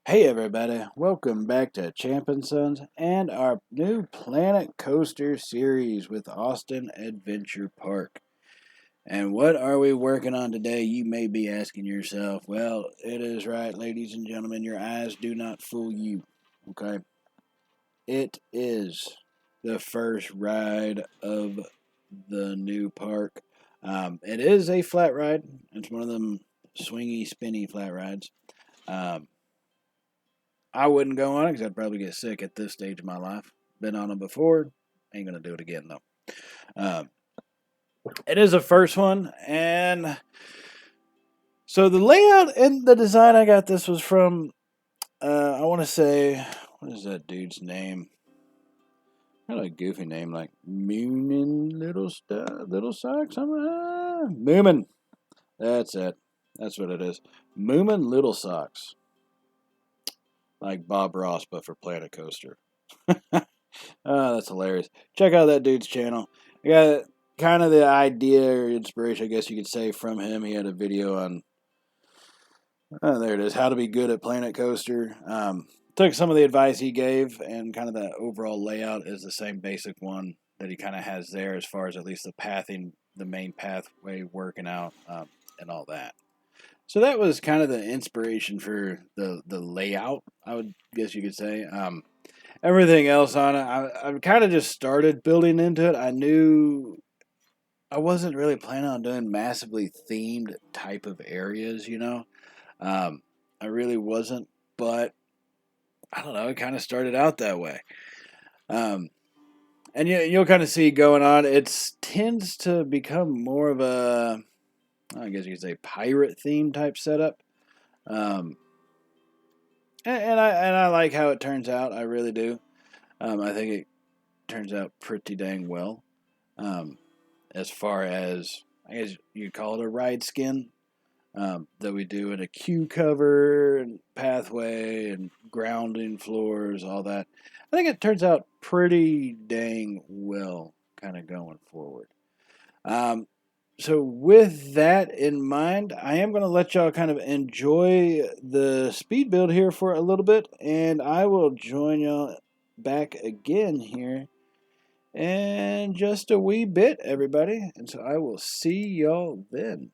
Hey everybody, welcome back to Champ and Sons and our new Planet Coaster series with Austin Adventure Park. And what are we working on today? You may be asking yourself. Well, it is right, ladies and gentlemen, your eyes do not fool you. Okay? It is the first ride of the new park. It is a flat ride. It's one of them swingy, spinny flat rides. Um, I wouldn't go on it because I'd probably get sick at this stage of my life. Been on it before. Ain't gonna do it again though. Um, it is a first one, and so the layout and the design I got this was from. I want to say, what is that dude's name? Kind of a goofy name, like Moomin Little Sock, something. Moomin. That's it. That's what it is. Moomin Little Socks, like Bob Ross, but for Planet Coaster. Oh, that's hilarious. Check out that dude's channel. I got kind of the idea or inspiration, I guess you could say, from him. He had a video on, oh, there it is, how to be good at Planet Coaster. Took some of the advice he gave, and kind of the overall layout is the same basic one that he kind of has there, as far as at least the pathing, the main pathway working out, and all that. So that was kind of the inspiration for the layout, I would guess you could say. Everything else on it, I kind of just started building into it. I knew I wasn't really planning on doing massively themed type of areas. Um, I really wasn't, but I don't know. It kind of started out that way. Um, and you'll kind of see going on. It tends to become more of a, I guess you could say, pirate theme type setup. Um, and I like how it turns out. I really do. I think it turns out pretty dang well. Um, as far as, I guess you call it, a ride skin that we do in a queue cover and pathway and grounding floors, all that. I think it turns out pretty dang well, kind of going forward. Um, so with that in mind, I am going to let y'all kind of enjoy the speed build here for a little bit, and I will join y'all back again here and just a wee bit, everybody. And so I will see y'all then.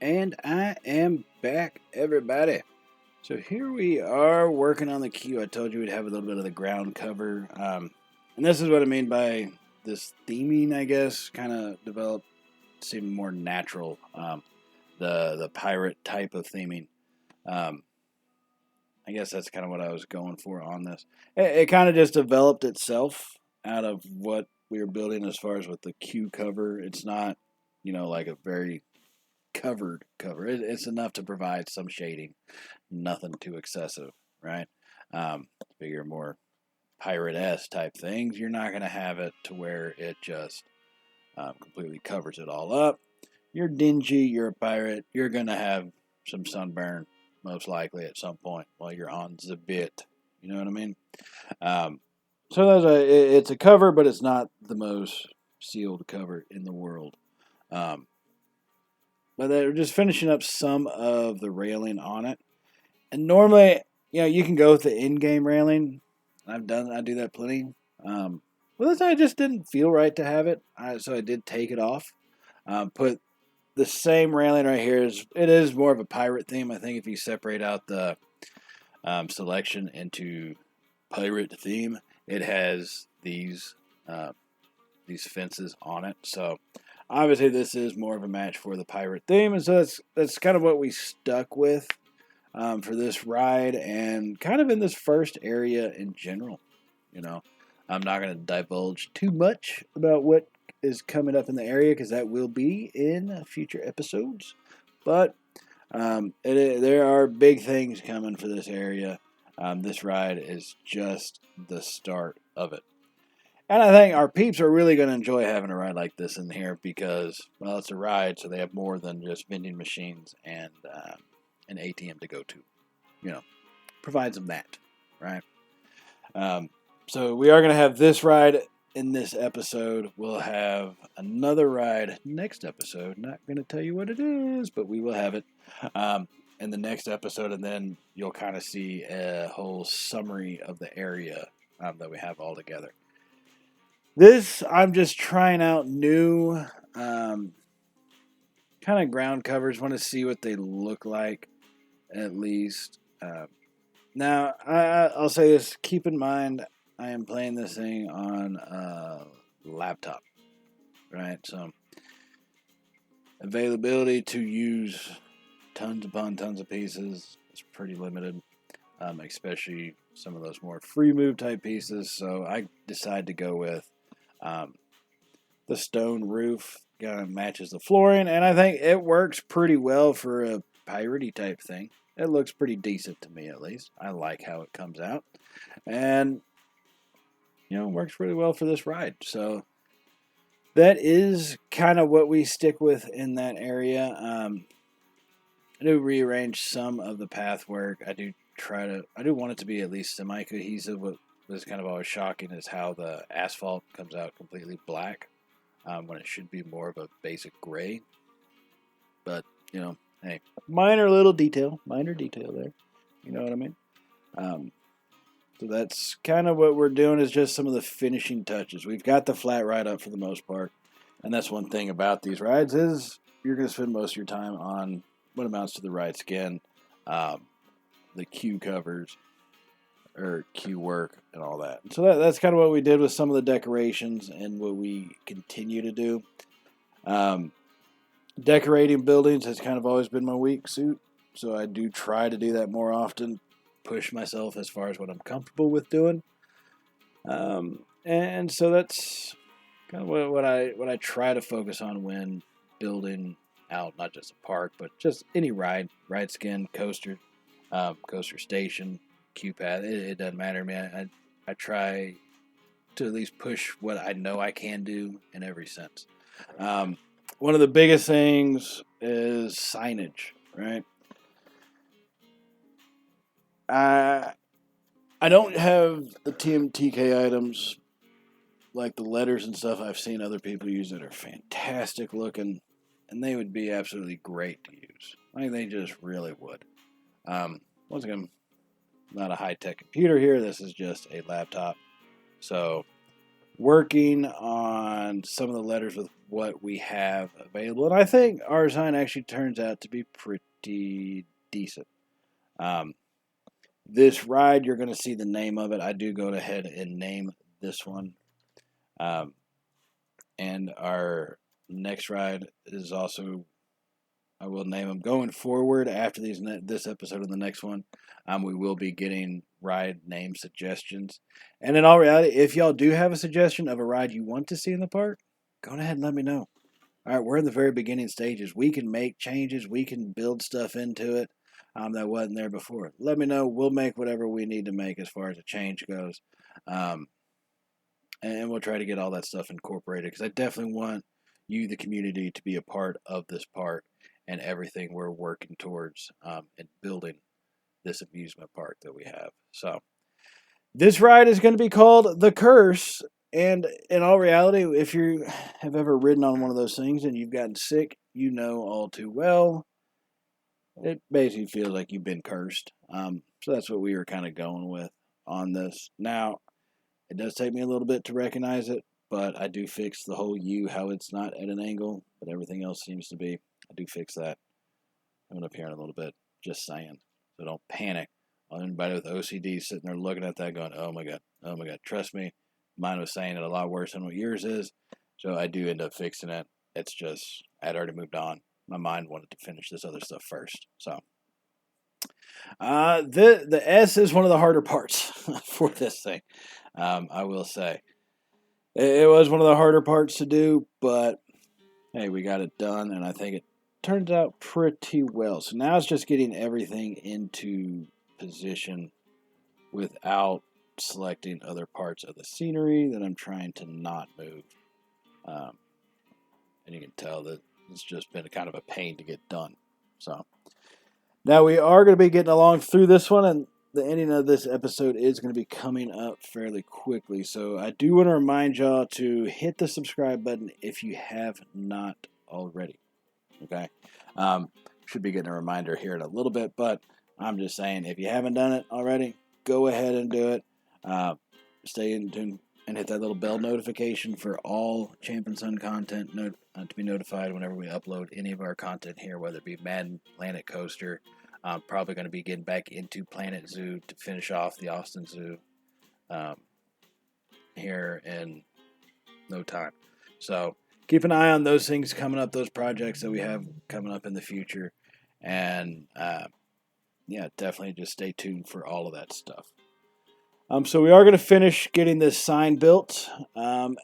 And I am back, everybody. So here we are working on the queue. I told you we'd have a little bit of the ground cover. And this is what I mean by this theming, I guess, kind of developed, seemed more natural. The pirate type of theming. I guess that's kind of what I was going for on this. It kind of just developed itself out of what we were building as far as with the queue cover. It's not, like a very covered cover. It's enough to provide some shading, nothing too excessive, right? Bigger, more pirate-esque type things, you're not going to have it to where it just completely covers it all up. You're dingy, you're a pirate, you're going to have some sunburn, most likely at some point while you're on the bit. You know what I mean? So it's a cover, but it's not the most sealed cover in the world. But they're just finishing up some of the railing on it. And normally, you can go with the in-game railing. I do that plenty. Well, this time it just didn't feel right to have it, so I did take it off. Put the same railing right here. It is more of a pirate theme. I think if you separate out the selection into pirate theme, it has these fences on it. So obviously this is more of a match for the pirate theme, and so that's kind of what we stuck with for this ride and kind of in this first area in general. I'm not going to divulge too much about what is coming up in the area because that will be in future episodes. But there are big things coming for this area. This ride is just the start of it. And I think our peeps are really going to enjoy having a ride like this in here because, well, it's a ride, so they have more than just vending machines and an ATM to go to. Provides them that, right? So we are going to have this ride in this episode. We'll have another ride next episode. Not going to tell you what it is, but we will have it in the next episode, and then you'll kind of see a whole summary of the area that we have all together. This, I'm just trying out new kind of ground covers. Want to see what they look like, at least. Now, I'll say this. Keep in mind, I am playing this thing on a laptop, right? So, availability to use tons upon tons of pieces is pretty limited, especially some of those more free move type pieces. So, I decided to go with the stone roof. Kind of matches the flooring, and I think it works pretty well for a piratey type thing. It looks pretty decent to me, at least. I like how it comes out. And, works really well for this ride. So, that is kind of what we stick with in that area. I do rearrange some of the path work. I do want it to be at least semi-cohesive. What was kind of always shocking is how the asphalt comes out completely black when it should be more of a basic gray. But, hey, minor detail there. You know what I mean? So that's kind of what we're doing is just some of the finishing touches. We've got the flat ride up for the most part. And that's one thing about these rides is you're going to spend most of your time on what amounts to the ride skin, the queue covers, or queue work, and all that. So that's kind of what we did with some of the decorations and what we continue to do. Decorating buildings has kind of always been my weak suit, so I do try to do that more often, push myself as far as what I'm comfortable with doing. And so that's kind of what I try to focus on when building out not just a park, but just any ride skin, coaster, coaster station, queue path. It doesn't matter to me. I try to at least push what I know I can do in every sense. One of the biggest things is signage, right? I don't have the TMTK items like the letters and stuff I've seen other people use that are fantastic looking, and they would be absolutely great to use. Like they just really would. Once again, not a high-tech computer here. This is just a laptop. So working on some of the letters with what we have available. And I think our design actually turns out to be pretty decent. This ride, you're going to see the name of it. I do go ahead and name this one. And our next ride is also, I will name them going forward after this episode and the next one. We will be getting ride name suggestions. And in all reality, if y'all do have a suggestion of a ride you want to see in the park, go ahead and let me know. All right, we're in the very beginning stages. We can make changes. We can build stuff into it that wasn't there before. Let me know. We'll make whatever we need to make as far as a change goes. And we'll try to get all that stuff incorporated because I definitely want you, the community, to be a part of this park and everything we're working towards and building this amusement park that we have. So this ride is going to be called The Curse. And in all reality, if you have ever ridden on one of those things and you've gotten sick, you know all too well. It basically feels like you've been cursed. So that's what we were kind of going with on this. Now, it does take me a little bit to recognize it, but I do fix the whole U, how it's not at an angle, but everything else seems to be. I do fix that. Coming up here in a little bit, just saying. So don't panic. Anybody with OCD sitting there looking at that going, oh my God. Trust me, mine was saying it a lot worse than what yours is. So I do end up fixing it. It's just, I'd already moved on. My mind wanted to finish this other stuff first. So the S is one of the harder parts for this thing. I will say. It was one of the harder parts to do, but hey, we got it done, and I think it turns out pretty well. So now it's just getting everything into position without selecting other parts of the scenery that I'm trying to not move. And you can tell that it's just been kind of a pain to get done. So now we are going to be getting along through this one, and the ending of this episode is going to be coming up fairly quickly. So I do want to remind y'all to hit the subscribe button if you have not already. Okay? Should be getting a reminder here in a little bit, but I'm just saying if you haven't done it already, go ahead and do it. Stay in tune and hit that little bell notification for all Champ and Son content to be notified whenever we upload any of our content here, whether it be Madden, Planet Coaster. I'm probably going to be getting back into Planet Zoo to finish off the Austin Zoo here in no time. So keep an eye on those things coming up, those projects that we have coming up in the future. And yeah, definitely just stay tuned for all of that stuff. So we are going to finish getting this sign built. And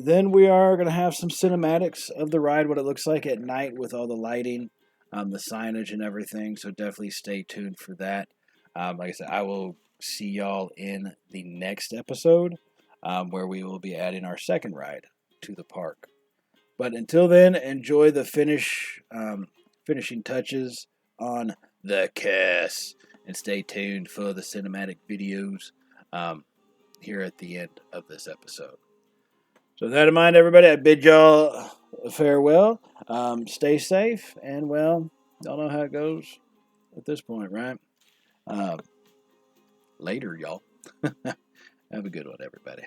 then we are going to have some cinematics of the ride, what it looks like at night with all the lighting, the signage and everything. So definitely stay tuned for that. Like I said, I will see y'all in the next episode where we will be adding our second ride to the park. But until then, enjoy the finishing touches on The Curse. And stay tuned for the cinematic videos here at the end of this episode. So with that in mind, everybody, I bid y'all farewell. Stay safe, and well, y'all know how it goes at this point, right? Later, y'all. Have a good one, everybody.